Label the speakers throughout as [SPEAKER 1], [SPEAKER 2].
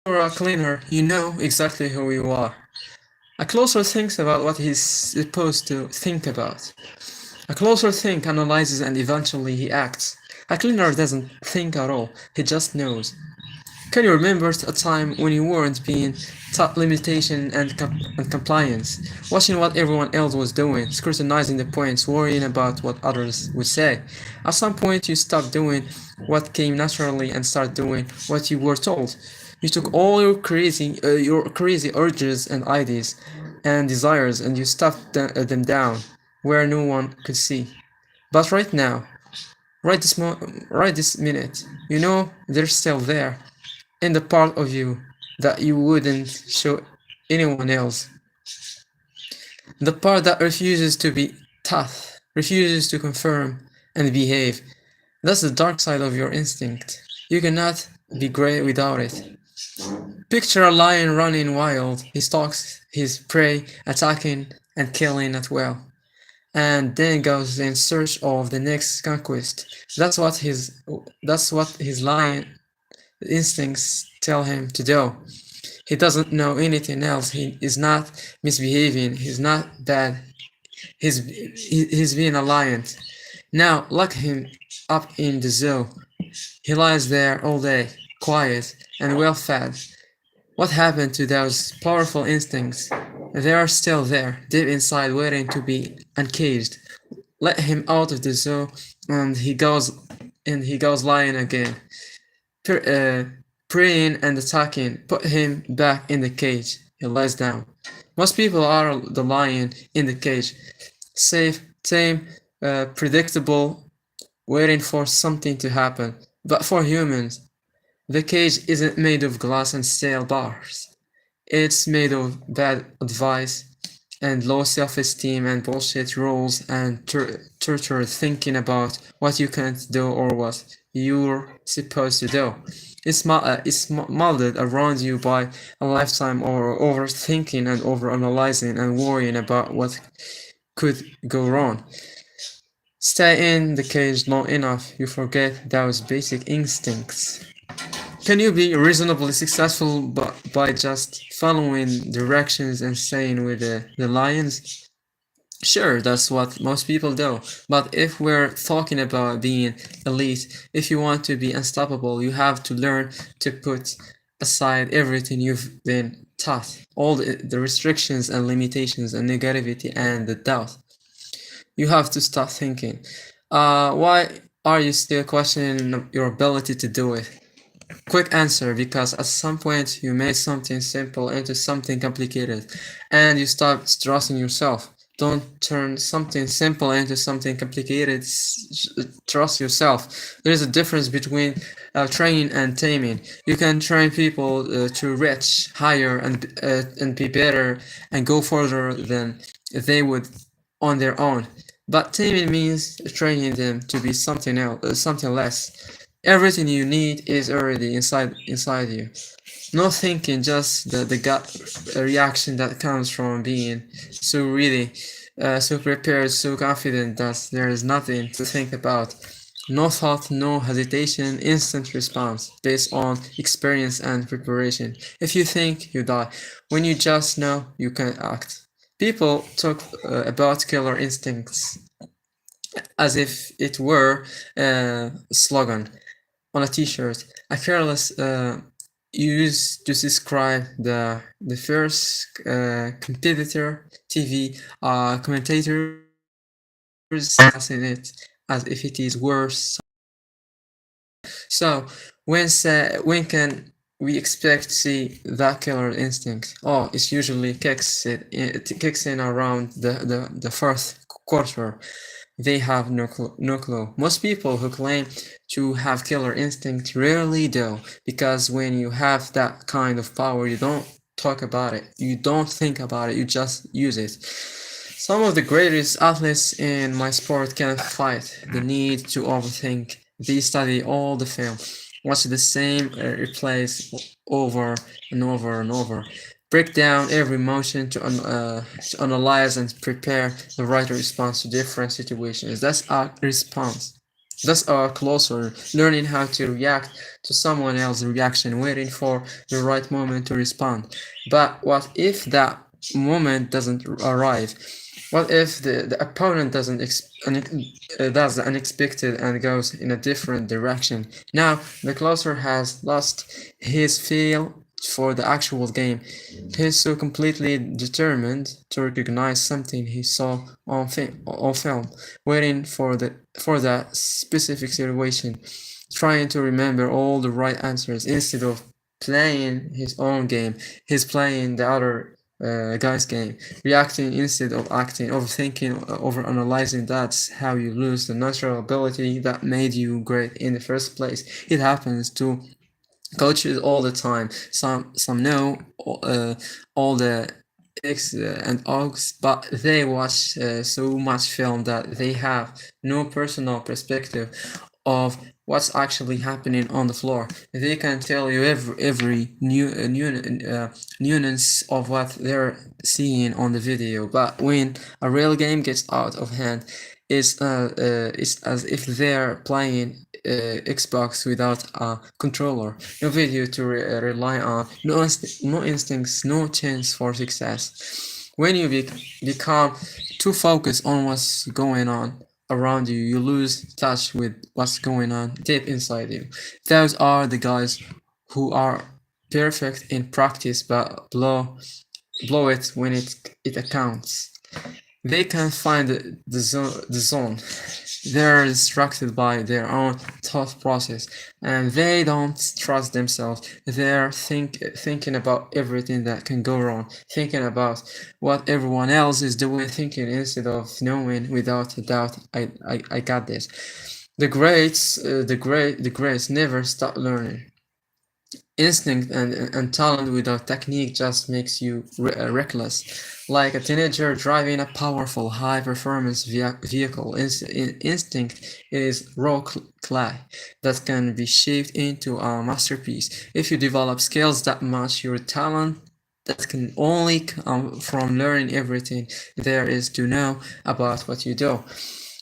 [SPEAKER 1] you're a cleaner, you know exactly who you are. A closer thinks about what he's supposed to think about. A closer think analyzes and eventually he acts. A cleaner doesn't think at all, he just knows. Can you remember a time when you weren't being taught limitation and compliance, watching what everyone else was doing, scrutinizing the points, worrying about what others would say? At some point, you stopped doing what came naturally and started doing what you were told. You took all your crazy urges and ideas and desires, and you stuffed them down where no one could see. But right now, right this minute, you know they're still there in the part of you that you wouldn't show anyone else. The part that refuses to be tough, refuses to confirm and behave. That's the dark side of your instinct. You cannot be great without it. Picture a lion running wild. He stalks his prey, attacking and killing at will, and then goes in search of the next conquest. That's what his lion instincts tell him to do. He doesn't know anything else. He is not misbehaving. He's not bad. He's being a lion. Now lock him up in the zoo. He lies there all day, quiet and well fed. What happened to those powerful instincts? They are still there, deep inside, waiting to be uncaged. Let him out of the zoo, and he goes lying again, praying and attacking. Put him back in the cage. He lies down. Most people are the lion in the cage, safe, tame, predictable, waiting for something to happen. But for humans, the cage isn't made of glass and steel bars. It's made of bad advice and low self-esteem and bullshit rules and tortured thinking about what you can't do or what you're supposed to do. It's molded around you by a lifetime of overthinking and overanalyzing and worrying about what could go wrong. Stay in the cage long enough, you forget those basic instincts. Can you be reasonably successful by just following directions and staying with the lions? Sure, that's what most people do. But if we're talking about being elite, if you want to be unstoppable, you have to learn to put aside everything you've been taught, all the restrictions and limitations and negativity and the doubt. You have to start thinking, why are you still questioning your ability to do it? Quick answer, because at some point you made something simple into something complicated and you stopped trusting yourself. Don't turn something simple into something complicated. Trust yourself. There's a difference between training and taming. You can train people to reach higher and be better and go further than they would on their own. But taming means training them to be something else, something less. Everything you need is already inside you. No thinking, just the gut reaction that comes from being so ready, so prepared, so confident that there is nothing to think about. No thought, no hesitation, instant response based on experience and preparation. If you think, you die. When you just know, you can act. People talk about killer instincts as if it were a slogan on a t-shirt. A careless used to describe the first competitor TV commentators discussing it as if it is worse. So when can we expect to see that killer instinct? Oh, it usually kicks in around the first quarter. They have no clue. Most people who claim to have killer instinct rarely do, because when you have that kind of power, you don't talk about it, you don't think about it, you just use it. Some of the greatest athletes in my sport can't fight the need to overthink. They study all the film, watch the same replays over and over and over, break down every motion to analyze and prepare the right response to different situations. That's a response. Thus are closer, learning how to react to someone else's reaction, waiting for the right moment to respond. But what if that moment doesn't arrive? What if the opponent does the unexpected and goes in a different direction? Now the closer has lost his feel for the actual game. He's so completely determined to recognize something he saw on film, waiting for that specific situation, trying to remember all the right answers instead of playing his own game. He's playing the other guy's game, reacting instead of acting, overthinking, overanalyzing. That's how you lose the natural ability that made you great in the first place. It happens to coaches all the time. Some know all the X and O's, but they watch so much film that they have no personal perspective of what's actually happening on the floor. They can tell you every nuance of what they're seeing on the video, but when a real game gets out of hand, it's as if they're playing Xbox without a controller. No video to rely on, no instincts, no chance for success. When you become too focused on what's going on around you, you lose touch with what's going on deep inside you. Those are the guys who are perfect in practice but blow it when it accounts. They can't find the zone. They're distracted by their own thought process, and they don't trust themselves. They're thinking about everything that can go wrong, thinking about what everyone else is doing, thinking instead of knowing without a doubt, I got this. The greats never stop learning. Instinct and talent without technique just makes you reckless. Like a teenager driving a powerful, high-performance vehicle. Instinct is raw clay that can be shaped into a masterpiece. If you develop skills that match your talent, that can only come from learning everything there is to know about what you do.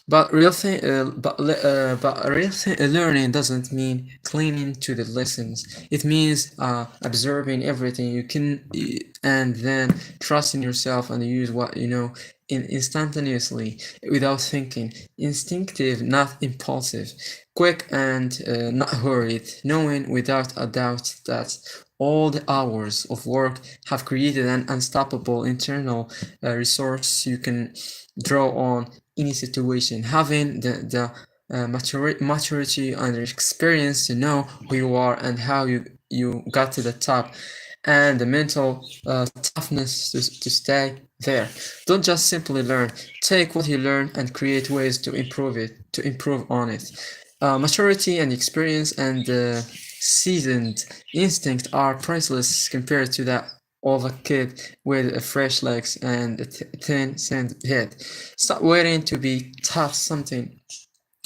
[SPEAKER 1] But learning doesn't mean clinging to the lessons. It means absorbing everything you can and then trusting yourself and use what you know instantaneously without thinking. Instinctive, not impulsive. Quick and not hurried. Knowing without a doubt that all the hours of work have created an unstoppable internal resource you can draw on any situation. Having the maturity and experience to know who you are and how you got to the top, and the mental toughness to stay there. Don't just simply learn. Take what you learn and create ways to improve on it. Maturity and experience and seasoned instinct are priceless compared to that of a kid with fresh legs and a thin sand head. Stop waiting to be taught something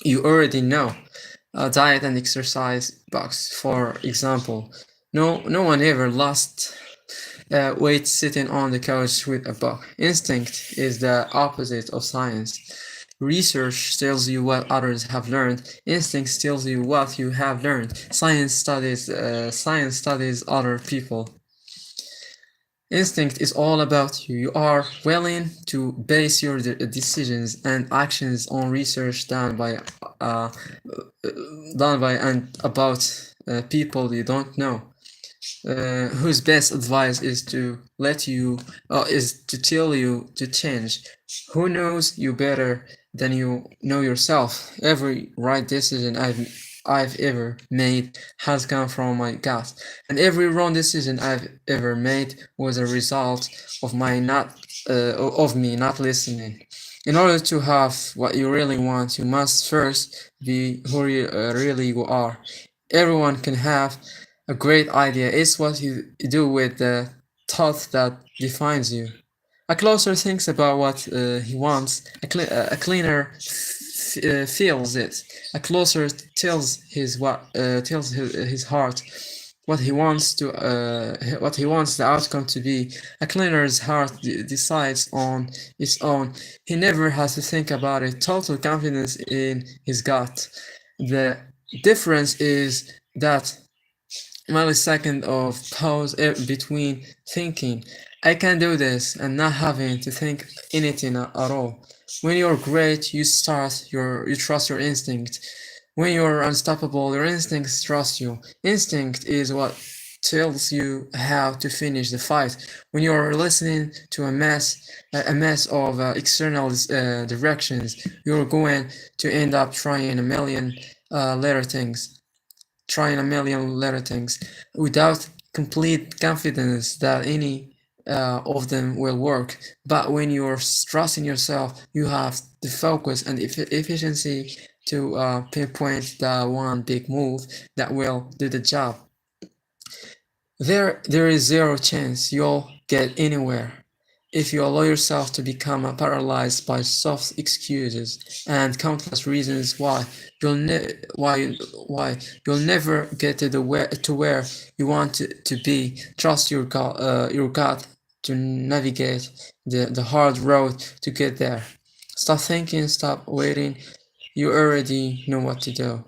[SPEAKER 1] you already know. Diet and exercise box, for example. No one ever lost weight sitting on the couch with a book. Instinct is the opposite of science. Research tells you what others have learned. Instinct tells you what you have learned. Science studies other people. Instinct is all about you. You are willing to base your decisions and actions on research uh, done by and about people you don't know, whose best advice is to tell you to change. Who knows you better than you know yourself? Every right decision I've ever made has come from my gut, and every wrong decision I've ever made was a result of me not listening. In order to have what you really want, you must first be who you really are. Everyone can have a great idea. It's what you do with the thought that defines you. A closer thinks about what he wants. A cleaner feels it. A closer tells his heart what he wants the outcome to be. A cleaner's heart decides on its own. He never has to think about it. Total confidence in his gut. The difference is that millisecond of pause between thinking I can do this and not having to think anything at all. When you're great, you trust your instinct. When you're unstoppable, your instincts trust you. Instinct is what tells you how to finish the fight. When you're listening to a mess of external directions, you're going to end up little things trying a million little things without complete confidence that any of them will work. But when you're trusting yourself, you have the focus and efficiency to pinpoint the one big move that will do the job. There is zero chance you'll get anywhere if you allow yourself to become paralyzed by soft excuses and countless reasons you'll ne- why you'll never get to where you want to be. Trust your gut to navigate the hard road to get there. Stop thinking, stop waiting. You already know what to do.